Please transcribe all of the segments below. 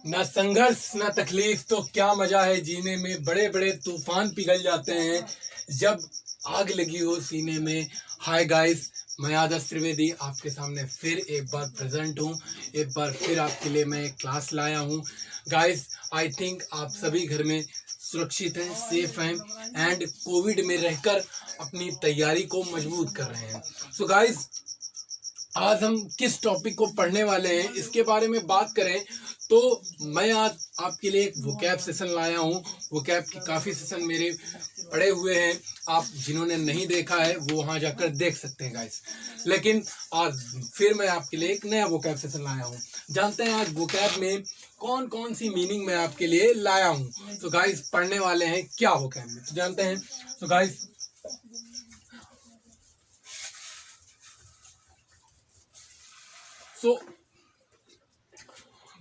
ना संघर्ष ना तकलीफ तो क्या मजा है जीने में, बड़े बड़े तूफान पिघल जाते हैं जब आग लगी हो सीने में। हाय गाइस, मैं आदर्श त्रिवेदी आपके सामने फिर एक बार प्रेजेंट हूँ। एक बार फिर आपके लिए मैं एक क्लास लाया हूँ। गाइस, आई थिंक आप सभी घर में सुरक्षित हैं, सेफ हैं एंड कोविड में रहकर अपनी तैयारी को मजबूत कर रहे हैं। सो गाइस, आज हम किस टॉपिक को पढ़ने वाले हैं इसके बारे में बात करें तो मैं आज आपके लिए एक वोकैब सेशन लाया हूँ। वोकैब की काफ़ी सेशन मेरे पड़े हुए हैं, आप जिन्होंने नहीं देखा है वो वहाँ जाकर देख सकते हैं गाइस। लेकिन आज फिर मैं आपके लिए एक नया वोकैब सेशन लाया हूँ। जानते हैं आज वोकैब में कौन कौन सी मीनिंग मैं आपके लिए लाया हूँ। तो गाइस, पढ़ने वाले हैं क्या वोकैब में, तो जानते हैं। तो गाइस,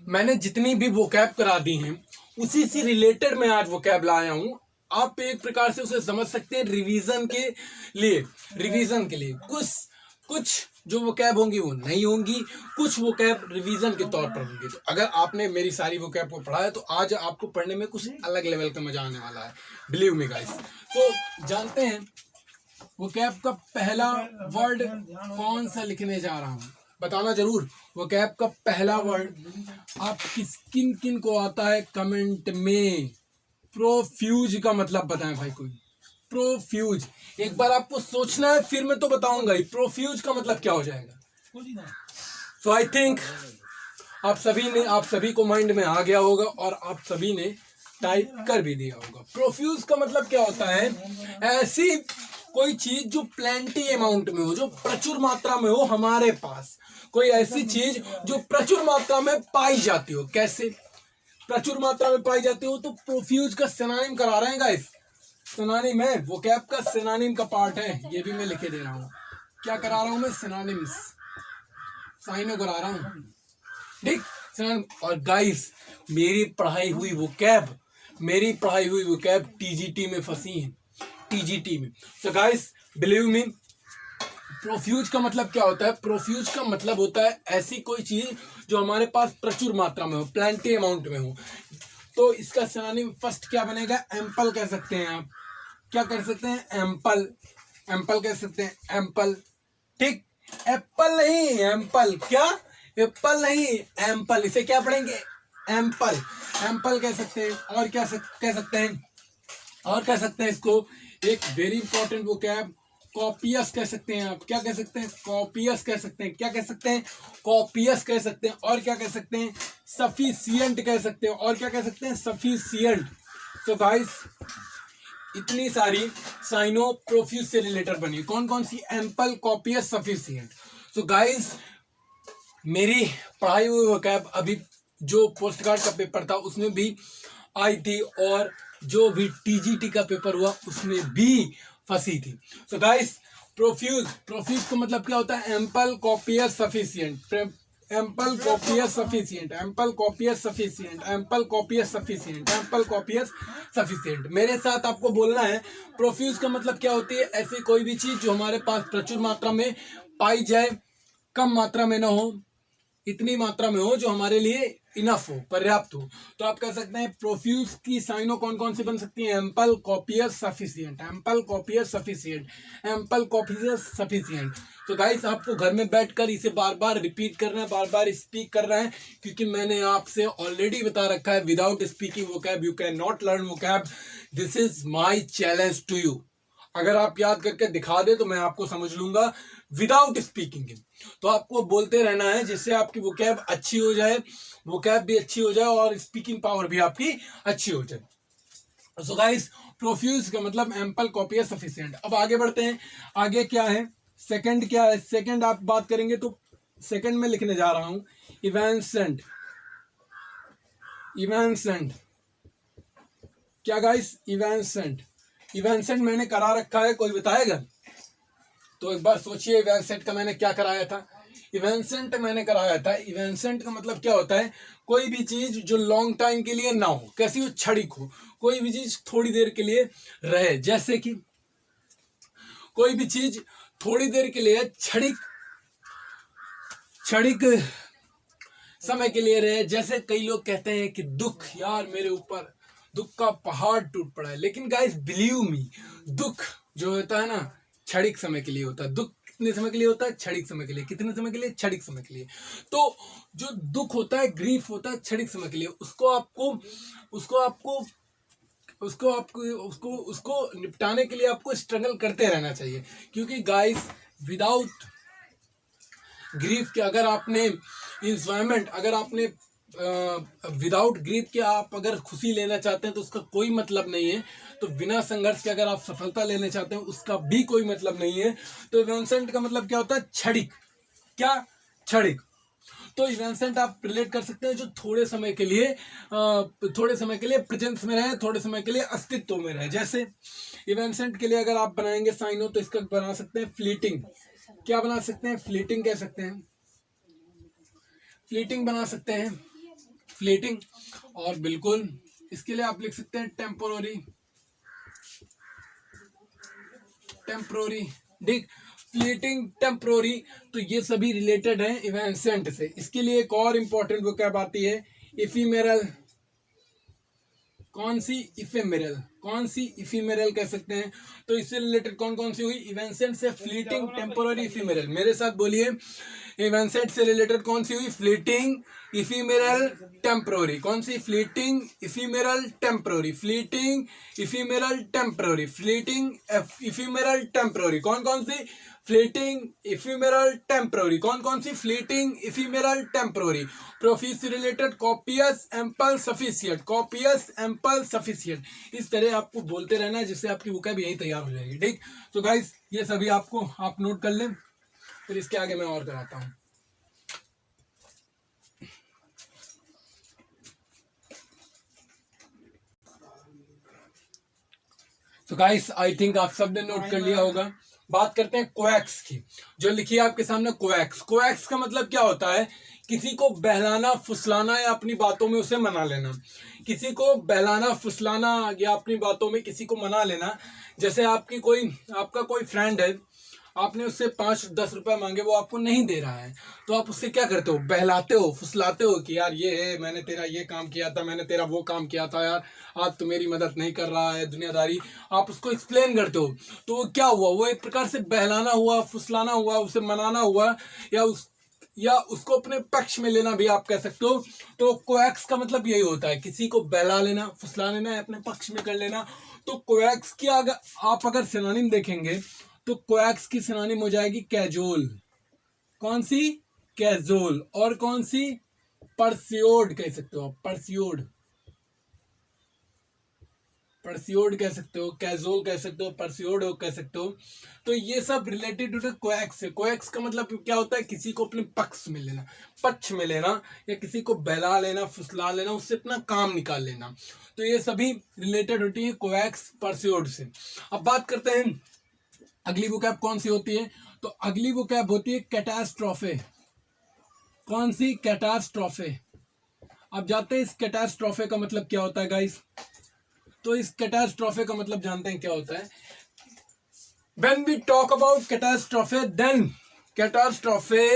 मैंने जितनी भी वोकैब करा दी हैं उसी से रिलेटेड मैं आज वोकैब लाया हूं। आप एक प्रकार से उसे समझ सकते हैं रिवीजन के लिए। कुछ कुछ जो वोकैब होंगी वो नहीं होंगी, कुछ वोकैब रिवीजन के तौर पर होंगी। तो अगर आपने मेरी सारी वोकैब को पढ़ा है तो आज आपको पढ़ने में कुछ अलग लेवल का मजा आने वाला है, बिलीव मी गाइस। तो जानते हैं वोकैब का पहला वर्ड कौन सा लिखने जा रहा हूं, बताना जरूर। वोकैब का पहला वर्ड आप किन किन को आता है कमेंट में। प्रोफ्यूज का मतलब बताएं भाई कोई। प्रोफ्यूज, एक बार आपको सोचना है फिर मैं तो बताऊंगा ही प्रोफ्यूज का मतलब क्या हो जाएगा। सो आई थिंक आप सभी को माइंड में आ गया होगा और आप सभी ने टाइप कर भी दिया होगा। प्रोफ्यूज का मतलब क्या होता है, ऐसी कोई चीज जो प्लेंटी अमाउंट में हो, जो प्रचुर मात्रा में हो हमारे पास। कोई ऐसी चीज जो प्रचुर मात्रा में पाई जाती हो। कैसे प्रचुर मात्रा में पाई जाती हो, तो प्रोफ्यूज का सिनोनिम करा रहे हैं गाइस। सिनोनिम है, वोकैब का सिनोनिम का पार्ट है, ये भी मैं लिखे दे रहा हूँ। क्या करा रहा हूँ मैं, सिनोनिम्स, साइनो करा रहा हूँ, ठीक। और गाइस, मेरी पढ़ाई हुई वोकैब टीजीटी में फंसी है, टीजीटी में। So guys, believe me, profuse का मतलब क्या होता है। प्रोफ्यूज का मतलब होता है ऐसी कोई चीज जो हमारे पास प्रचुर मात्रा में हो, प्लेंटी अमाउंट में हो। तो इसका सिनोनिम फर्स्ट क्या बनेगा, एम्पल कह सकते हैं आप। क्या कर सकते हैं, एम्पल, एम्पल कह सकते हैं, एम्पल, ठीक। एप्पल नहीं, एम्पल। क्या, एप्पल नहीं, एम्पल। इसे क्या पढ़ेंगे, एम्पल, एम्पल कह सकते हैं। और क्या कह सकते हैं, और कह सकते हैं इसको, एक वेरी इंपॉर्टेंट वोकैब, कॉपियस कह सकते हैं आप। क्या कह सकते हैं, कॉपियस कह सकते हैं। क्या कह सकते हैं, कॉपियस कह सकते हैं। और क्या कह सकते हैं, सफिशिएंट कह सकते हैं। और क्या कह सकते हैं, सफिशिएंट। तो गाइस, इतनी सारी साइनो प्रोफ्यूज से रिलेटेड बनी, कौन कौन सी, एम्पल, कॉपियस, सफिशिएंट। तो गाइस, मेरी पढ़ाई हुई वोकैब अभी जो पोस्ट कार्ड का पेपर था उसमें भी आई थी, और जो भी टीजीटी का पेपर हुआ उसमें भी फंसी थी। सो गाइस, प्रोफ्यूज का मतलब क्या होता है, ample, copious, sufficient. Ample, copious, sufficient, ample, copious, sufficient, ample, copious, sufficient, ample, copious, sufficient. मेरे साथ आपको बोलना है, प्रोफ्यूज का मतलब क्या होती है, ऐसी कोई भी चीज जो हमारे पास प्रचुर मात्रा में पाई जाए, कम मात्रा में ना हो, इतनी मात्रा में हो जो हमारे लिए इनफ हो, पर्याप्त हो। तो आप कह सकते हैं प्रोफ्यूज की साइनो कौन कौन सी बन सकती है, ample, copious, sufficient, ample, copious, sufficient, ample, copious, sufficient. तो गाइस, आपको घर में बैठकर इसे बार बार रिपीट करना है, बार बार स्पीक करना है, क्योंकि मैंने आपसे ऑलरेडी बता रखा है, without speaking vocab you can not learn vocab. This is my challenge to you. अगर आप याद करके दिखा दे तो मैं आपको समझ लूंगा विदाउट स्पीकिंग। तो आपको बोलते रहना है जिससे आपकी वोकैब अच्छी हो जाए, वोकैब भी अच्छी हो जाए और स्पीकिंग पावर भी आपकी अच्छी हो जाए। सो गाइस, प्रोफ्यूज का मतलब एम्पल, कॉपियस, सफिशिएंट। अब आगे बढ़ते हैं, आगे क्या है, सेकंड क्या है। सेकंड आप बात करेंगे तो सेकंड में लिखने जा रहा हूं, इवेंसेंट, इवेंसेंट। क्या गाइस, इवेंसेंट, इवेंसेंट मैंने करा रखा है, कोई बताएगा। तो एक बार सोचिए, इवेंसेंट का मैंने क्या कराया था, इवेंसेंट मैंने कराया था। इवेंसेंट का मतलब क्या होता है, कोई भी चीज जो लॉन्ग टाइम के लिए ना हो, कैसी हो, क्षणिक हो। कोई भी चीज थोड़ी देर के लिए रहे, जैसे कि कोई भी चीज थोड़ी देर के लिए क्षणिक क्षणिक समय के लिए रहे। जैसे कई लोग कहते हैं कि दुख, यार मेरे ऊपर दुख का पहाड़ टूट पड़ा है, लेकिन गाइस बिलीव मी, दुख जो होता है ना क्षणिक समय के लिए होता है। दुख कितने समय के लिए होता है? क्षणिक समय के लिए। कितने समय के लिए? क्षणिक समय के लिए। तो जो दुख होता है, ग्रीफ होता है क्षणिक समय के लिए। उसको निपटाने के लिए आपको स्ट्रगल करते रहना चाहिए। क्योंकि गाइस विदाउट ग्रीफ के, अगर आपने इंजॉयमेंट, अगर आपने विदाउट ग्रीफ के आप अगर खुशी लेना चाहते हैं तो उसका कोई मतलब नहीं है। तो बिना संघर्ष के अगर आप सफलता लेना चाहते हैं उसका भी कोई मतलब नहीं है। तो इवेंसेंट का मतलब क्या होता है? क्षणिक। क्या? क्षणिक। तो इवेंसेंट आप रिलेट कर सकते हैं जो थोड़े समय के लिए प्रेजेंस में रहे, थोड़े समय के लिए अस्तित्व में रहे। जैसे इवेंसेंट के लिए अगर आप बनाएंगे साइनो तो इसका बना सकते हैं फ्लीटिंग। क्या बना सकते हैं? फ्लीटिंग कह सकते हैं, फ्लीटिंग बना सकते हैं, फ्लीटिंग। और बिल्कुल इसके लिए आप लिख सकते हैं टेम्पोररी, टेम्पोररी, ठीक, फ्लीटिंग, टेम्पोररी। तो ये सभी रिलेटेड हैं इवेंसेंट से। इसके लिए एक और इंपॉर्टेंट वोकैब आती है इफिमेरल। कौन सी? इफेमेरल। कौन सी? इफिमेरल कह सकते हैं। तो इससे रिलेटेड कौन कौन सी हुई? इवेंसेंट से फ्लीटिंग, टेम्पोररी, इफिमेरल। मेरे साथ बोलिए, इवेंसेंट से रिलेटेड कौन सी हुई? Fleeting, ephemeral, temporary. कौन सी? Fleeting, ephemeral, temporary. Fleeting, ephemeral, temporary. Fleeting, ephemeral, temporary. कौन कौन सी? Fleeting, ephemeral, temporary. कौन कौन सी? Fleeting, ephemeral, temporary. प्रोफिस से related copious, ample, sufficient. Copious, ample, sufficient. इस तरह आपको बोलते रहना है जिससे आपकी वोकैब यही तैयार हो जाएगी। ठीक, तो गाइस ये सभी आपको आप नोट कर लें, फिर इसके आगे मैं और कराता हूं। तो गाइस आई थिंक आप सबने नोट कर लिया होगा। बात करते हैं कोएक्स की, जो लिखी है आपके सामने कोएक्स। कोएक्स का मतलब क्या होता है? किसी को बहलाना, फुसलाना या अपनी बातों में उसे मना लेना। किसी को बहलाना, फुसलाना या अपनी बातों में किसी को मना लेना। जैसे आपका कोई फ्रेंड है, आपने उससे 5-10 रुपए मांगे, वो आपको नहीं दे रहा है, तो आप उससे क्या करते हो? बहलाते हो, फुसलाते हो कि यार ये है, मैंने तेरा ये काम किया था, मैंने तेरा वो काम किया था, यार आज तो मेरी मदद नहीं कर रहा है, दुनियादारी। आप उसको एक्सप्लेन करते हो। तो वो क्या हुआ? वो एक प्रकार से बहलाना हुआ, फुसलाना हुआ, उसे मनाना हुआ, या उसको अपने पक्ष में लेना भी आप कह सकते हो। तो कोएक्स का मतलब यही होता है, किसी को बहला लेना, फुसला लेना, अपने पक्ष में कर लेना। तो कोएक्स की अगर सिनोनिम देखेंगे तो कोएक्स की सिनोनिम हो जाएगी कैजोल। कौन सी? कैजोल। और कौन सी? परस्योड कह सकते हो आप, परस्योड, परस्योड कह सकते हो, कैजोल कह सकते हो, परस्योड कह सकते हो। तो ये सब रिलेटेड टू कोएक्स से। कोएक्स का मतलब क्या होता है? किसी को अपने पक्ष में लेना, पक्ष में लेना, या किसी को बहला लेना, फुसला लेना, उससे अपना काम निकाल लेना। तो ये सभी रिलेटेड होती है कोएक्स, परस्योड से। अब बात करते हैं अगली वोकैब कौन सी होती है। तो अगली वोकैब होती है कैटास्ट्रोफे। कौन सी? कैटास्ट्रोफे। अब जाते हैं इस कैटास्ट्रोफे का मतलब क्या होता है गाइस। तो इस कैटास्ट्रोफे का मतलब जानते हैं क्या होता है? When we talk about catastrophe, then catastrophe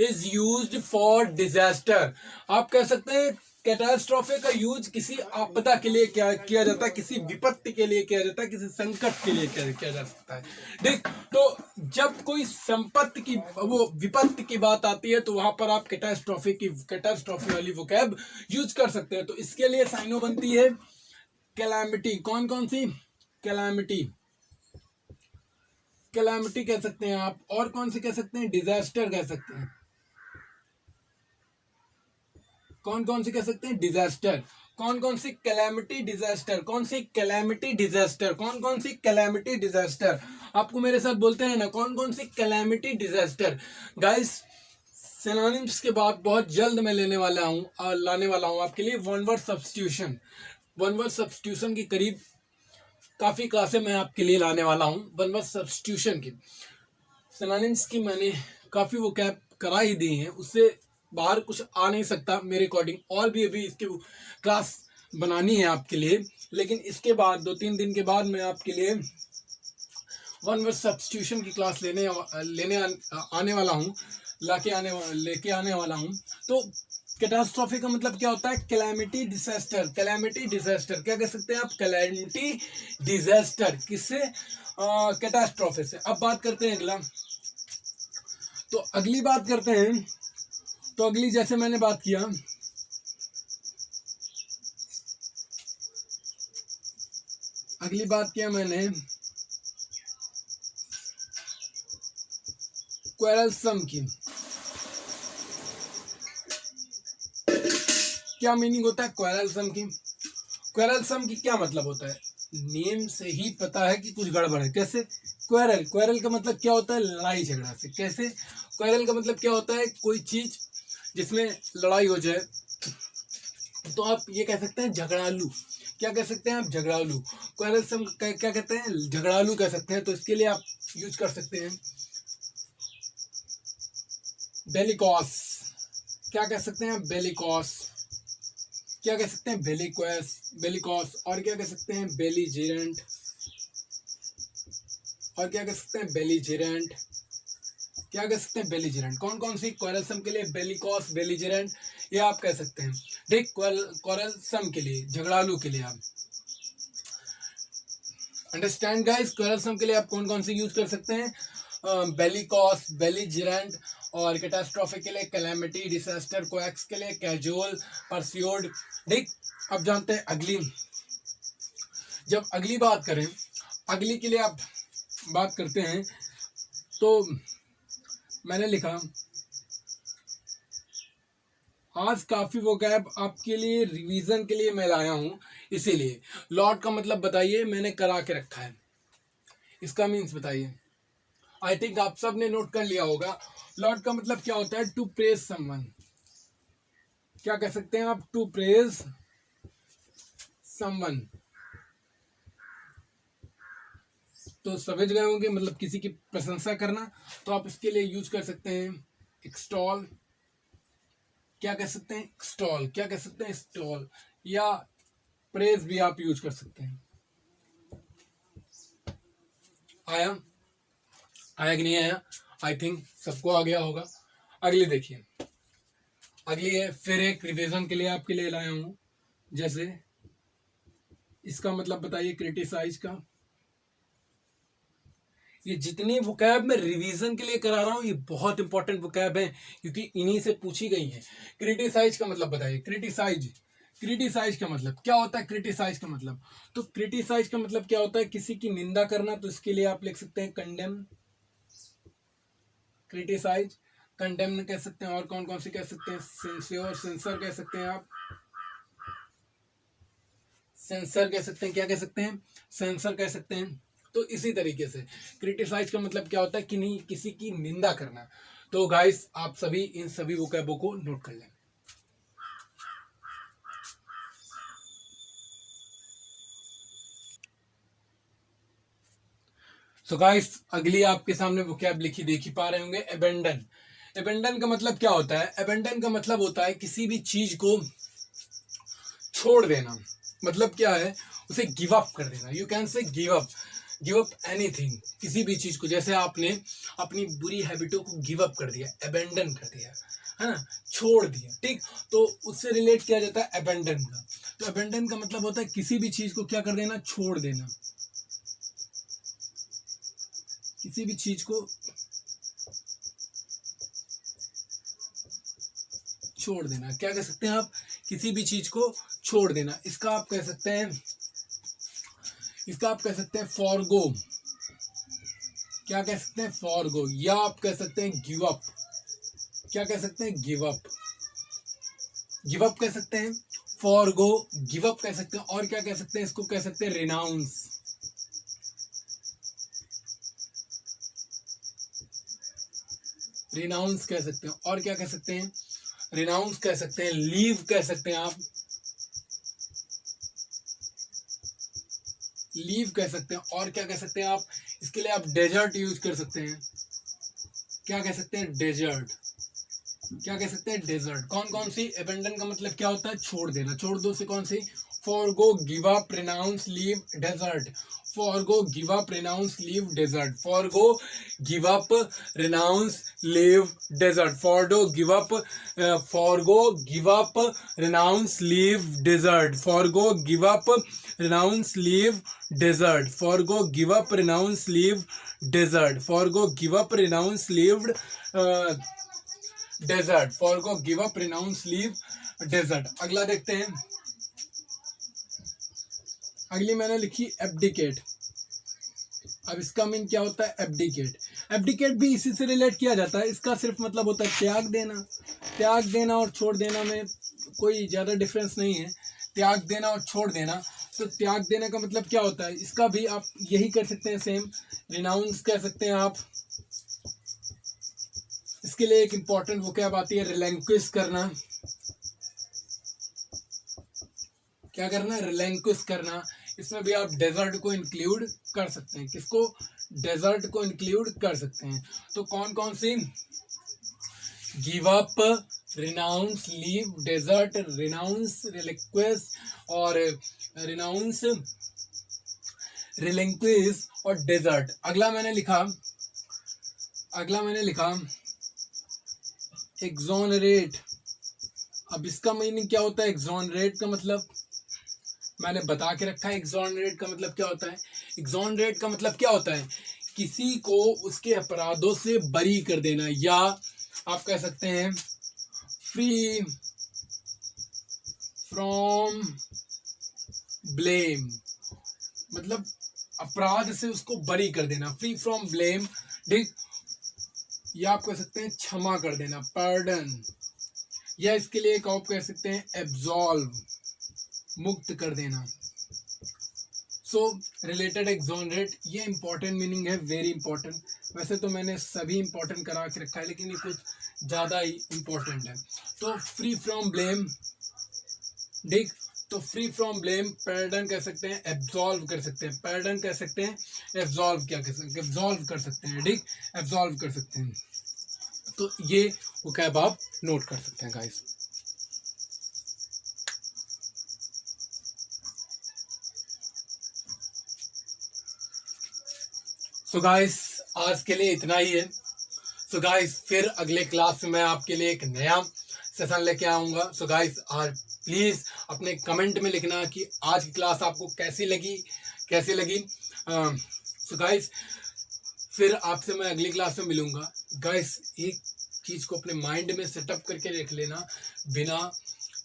is used for disaster. आप कह सकते हैं कैटास्ट्रोफे का यूज किसी आपदा के लिए किया जाता है, किसी विपत्ति के लिए किया जाता है, किसी संकट के लिए किया जा सकता है। देख, तो जब कोई संपत्ति की, वो विपत्ति की बात आती है, तो वहां पर आप कैटास्ट्रोफे वाली वोकैब यूज कर सकते हैं। तो इसके लिए साइनो बनती है कैलामिटी। कौन कौन सी? कैलामिटी, कैलामिटी कह सकते हैं आप। और कौन सी कह सकते हैं? डिजास्टर कह सकते हैं। कौन कौन सी कह सकते हैं? डिजास्टर। कौन कौन सी? Calamity, disaster. कौन सी? Calamity, disaster. कौन कौन सी? Calamity, disaster. आपको मेरे साथ बोलते हैं ना, कौन कौन सी? Calamity, disaster. गाइस सिनोनिम्स के बाद बहुत जल्द मैं लाने वाला हूं आपके लिए one word substitution. One word substitution की करीब काफी क्लासें मैं आपके लिए लाने वाला हूं। वन वर्ड सब्स्टिट्यूशन की सिनोनिम्स की मैंने काफी वोकैब करा ही दी है, उससे बाहर कुछ आ नहीं सकता मेरे अकॉर्डिंग। और भी अभी इसकी क्लास बनानी है आपके लिए, लेकिन इसके बाद 2-3 दिन के बाद मैं आपके लिए वन वर्ड सब्स्टिट्यूशन की क्लास लेके आने वाला हूँ। तो कैटास्ट्रॉफी का मतलब क्या होता है? Calamity disaster. कैलामिटी डिजास्टर क्या कह सकते हैं आप? Calamity disaster. किससे? कैटास्ट्रॉफी से। अब बात करते हैं अगला। तो अगली बात करते हैं, तो अगली जैसे मैंने बात किया, अगली बात किया मैंने क्वेरलसम की। क्या मीनिंग होता है क्वेरलसम की? क्वेरलसम की क्या मतलब होता है? नेम से ही पता है कि कुछ गड़बड़ है। कैसे? क्वेरल, क्वेरल का मतलब क्या होता है? लड़ाई झगड़ा से। कैसे? क्वेरल का मतलब क्या होता है? कोई चीज जिसमें लड़ाई हो जाए, तो आप ये कह सकते हैं झगड़ालू। क्या कह सकते हैं आप? झगड़ालू। क्वेरलसम क्या कहते हैं? झगड़ालू कह सकते हैं। तो इसके लिए आप यूज कर सकते हैं बेलिकॉस। क्या कह सकते हैं? बेलिकॉस। क्या कह सकते हैं? बेलिक्वेस, बेलिकॉस। और क्या कह सकते हैं? बेलीजेरेंट। और क्या कह सकते हैं? बेलीजेरेंट। क्या कह सकते हैं? बेलीजेरेंट। कौन कौन सी? क्वेरलसम के लिए बेलिकॉस, बेलीजेरेंट, ये आप कह सकते हैं। ठीक, क्वेरलसम के लिए, झगड़ालू के लिए आप अंडरस्टैंड गाइस। क्वेरलसम के लिए आप कौन कौन सी यूज कर सकते हैं? बेलिकॉस, बेलीजेरेंट, और कैटास्ट्रॉफिक के लिए कैलामिटी डिजास्टर, कोएक्स के लिए कैजुअल, परस्यूड। ठीक, अब जानते हैं अगली। जब अगली बात करें, अगली के लिए आप बात करते हैं, तो मैंने लिखा आज काफी वोकैब आपके लिए रिवीजन के लिए मैं लाया हूं, इसीलिए। लॉर्ड का मतलब बताइए, मैंने करा के रखा है, इसका मीन्स बताइए। आई थिंक आप सब ने नोट कर लिया होगा। लॉर्ड का मतलब क्या होता है? To praise someone. क्या कह सकते हैं आप? To praise someone. तो समझ गए होंगे, मतलब किसी की प्रशंसा करना। तो आप इसके लिए यूज कर सकते हैं एक्सटॉल। क्या कह सकते हैं? एक्सटॉल। क्या कह सकते हैं? स्टॉल। या प्रेज भी आप यूज कर सकते हैं। आया? आया कि नहीं आया? आई थिंक सबको आ गया होगा। अगली देखिए, अगली है, फिर एक रिवीजन के लिए आपके लिए लाया हूं। जैसे इसका मतलब बताइए क्रिटिसाइज का। ये जितनी वोकैब मैं रिवीजन के लिए करा रहा हूँ, ये बहुत इंपॉर्टेंट वोकैब है, क्योंकि इन्हीं से पूछी गई है। क्रिटिसाइज का मतलब बताइए। क्रिटिसाइज, क्रिटिसाइज का मतलब क्या होता है? क्रिटिसाइज का मतलब, तो क्रिटिसाइज का मतलब क्या होता है? किसी की निंदा करना। तो इसके लिए आप लिख सकते हैं कंडेम। क्रिटिसाइज, कंडेम कह सकते हैं। और कौन कौन से कह सकते हैं? सेंस्योर, सेंसर कह सकते हैं आप। सेंसर कह सकते हैं। क्या कह सकते हैं? सेंसर कह सकते हैं। तो इसी तरीके से क्रिटिसाइज का मतलब क्या होता है? कि नहीं, किसी की निंदा करना। तो गाइस आप सभी इन सभी वोकैबों को नोट कर लें। सो गाइस अगली आपके सामने वोकैब लिखी देखी पा रहे होंगे, अबेंडन। अबेंडन का मतलब क्या होता है? अबेंडन का मतलब होता है किसी भी चीज को छोड़ देना। मतलब क्या है? उसे गिव अप कर देना। You can say give up, give up anything, किसी भी चीज को। जैसे आपने अपनी बुरी हैबिटों को गिव अप कर दिया, अबेंडन कर दिया, है ना, छोड़ दिया। ठीक, तो उससे रिलेट किया जाता है अबेंडन का। तो अबेंडन का मतलब होता है किसी भी चीज को क्या कर देना? छोड़ देना। किसी भी चीज को छोड़ देना। क्या कह सकते हैं आप? किसी भी चीज को छोड़ देना। इसका आप कह सकते हैं, इसका आप कह सकते हैं फॉरगो। क्या कह सकते हैं? फॉरगो। या आप कह सकते हैं गिव अप। क्या कह सकते हैं? Give up. गिव अप कह सकते हैं, फॉरगो, गिव अप कह सकते हैं। और क्या कह सकते हैं? इसको कह सकते हैं रिनाउंस। रिनाउंस कह सकते हैं। और क्या कह सकते हैं? रिनाउंस कह सकते हैं, लीव कह सकते हैं आप, लीव कह सकते हैं। और क्या कह सकते हैं आप? इसके लिए आप डेजर्ट यूज कर सकते हैं। क्या कह सकते हैं? डेजर्ट। क्या कह सकते हैं? डेजर्ट। कौन कौन सी? अबेंडन का मतलब क्या होता है? छोड़ देना। छोड़ दो से कौन सी? forgo, give up, renounce, leave, desert. Forgo, give up, renounce, leave, desert. Forgo, give up, renounce, leave, desert. Forgo, give up, forgo, give up, renounce, leave, desert. Forgo, give up, renounce, leave, desert. Forgo, give up, renounce, leave, desert. Forgo, give up, renounce, leave, desert. Forgo, give up, renounce, leave, desert. अगला देखते हैं। अगली मैंने लिखी abdicate. अब इसका mean क्या होता है? एब्डिकेट। एब्डिकेट भी इसी से रिलेट किया जाता है। इसका सिर्फ मतलब होता है त्याग देना। त्याग देना और छोड़ देना में कोई ज़्यादा डिफरेंस नहीं है। त्याग देना और छोड़ देना, तो त्याग देने का मतलब क्या होता है? इसका भी आप यही कर सकते हैं, सेम रिनाउंस कह सकते हैं आप। इसके लिए एक इंपॉर्टेंट वोकैब आती है, रिलैंक्विश करना। क्या करना? रिलैंक्विश करना। इसमें भी आप डेजर्ट को इंक्लूड कर सकते हैं। किसको? डेजर्ट को इंक्लूड कर सकते हैं। तो कौन कौन सी? Give up, renounce, leave, desert, renounce, relinquish और रिनाउंस, रिलैंक्विश और डेजर्ट। अगला मैंने लिखा एक्सोनरेट। अब इसका मीनिंग क्या होता है? एक्सोनरेट का मतलब मैंने बता के रखा है। एक्सोनरेट का मतलब क्या होता है? एक्सोनरेट का मतलब क्या होता है? किसी को उसके अपराधों से बरी कर देना, या आप कह सकते हैं फ्री फ्रॉम ब्लेम। मतलब अपराध से उसको बरी कर देना, फ्री फ्रॉम ब्लेम, ठीक। या आप कह सकते हैं क्षमा कर देना, पार्डन। या इसके लिए एक आप कह सकते हैं एब्सॉल्व, मुक्त कर देना। सो रिलेटेड एक्सोनरेट, ये इंपॉर्टेंट मीनिंग है, वेरी इंपॉर्टेंट। वैसे तो मैंने सभी इंपॉर्टेंट करा के रखा है, लेकिन ये कुछ ज़्यादा ही इंपॉर्टेंट है। तो फ्री फ्रॉम ब्लेम, ठीक। तो फ्री फ्रॉम ब्लेम, पैर्डन कह सकते हैं, एब्सॉल्व कर सकते हैं। पैर्डन कह सकते हैं, एब्सॉल्व क्या कह सकते हैं? एब्सॉल्व कर सकते हैं, ठीक। एब्सॉल्व कर सकते हैं। तो ये वोकैब आप नोट कर सकते हैं गाइस। सो गाइस आज के लिए इतना ही है। सो गाइस फिर अगले क्लास में मैं आपके लिए एक नया सेशन लेके आऊँगा। सो गाइस आज प्लीज़ अपने कमेंट में लिखना कि आज की क्लास आपको कैसी लगी। सो गाइस फिर आपसे मैं अगली क्लास में मिलूँगा। गाइस एक चीज़ को अपने माइंड में सेटअप करके रख लेना, बिना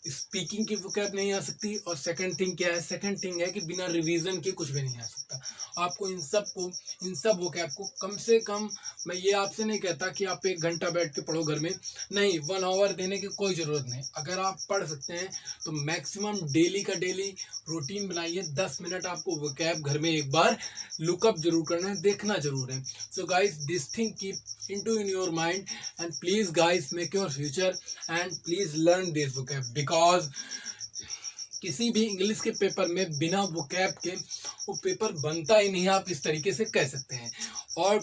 स्पीकिंग की वोकैब नहीं आ सकती। और सेकंड थिंग क्या है? सेकंड थिंग है कि बिना रिवीजन के कुछ भी नहीं आ सकता। आपको इन सब वोकैब को कम से कम, मैं ये आपसे नहीं कहता कि आप 1 घंटा बैठ के पढ़ो घर में, नहीं, 1 आवर देने की कोई ज़रूरत नहीं। अगर आप पढ़ सकते हैं तो मैक्सिमम डेली का डेली रूटीन बनाइए। 10 मिनट आपको वोकैब घर में एक बार लुकअप जरूर करना है, देखना जरूर है। So guys this thing keep into in your mind and please guys make your future and please learn this vocab, because किसी भी इंग्लिश के पेपर में बिना वोकैब के वो पेपर बनता ही नहीं, आप इस तरीके से कह सकते हैं। और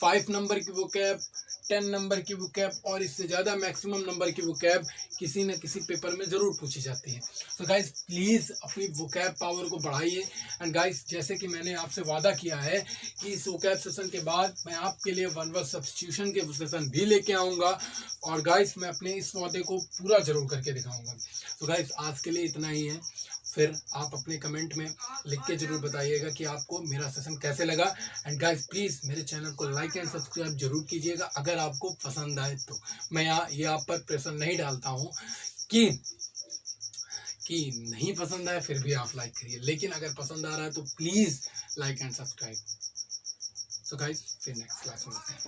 5 नंबर की वोकैब, 10 नंबर की वोकैब और इससे ज़्यादा मैक्सिमम नंबर की वोकैब किसी न किसी पेपर में ज़रूर पूछी जाती है। तो गाइस प्लीज़ अपनी वोकैब पावर को बढ़ाइए। एंड गाइस जैसे कि मैंने आपसे वादा किया है कि इस वोकैब सेशन के बाद मैं आपके लिए 1 वर्ड सब्स्टिट्यूशन के सेशन भी लेके आऊँगा। और गाइस मैं अपने इस वादे को पूरा जरूर करके दिखाऊँगा। तो गाइस आज के लिए इतना ही है। फिर आप अपने कमेंट में लिख के जरूर बताइएगा कि आपको मेरा सेशन कैसे लगा। एंड गाइस प्लीज़ मेरे चैनल को लाइक एंड सब्सक्राइब जरूर कीजिएगा अगर आपको पसंद आए तो। मैं ये आप पर प्रेशर नहीं डालता हूँ कि नहीं पसंद आए फिर भी आप लाइक करिए, लेकिन अगर पसंद आ रहा है तो please like and subscribe. So guys फिर नेक्स्ट क्लास में मिलते हैं।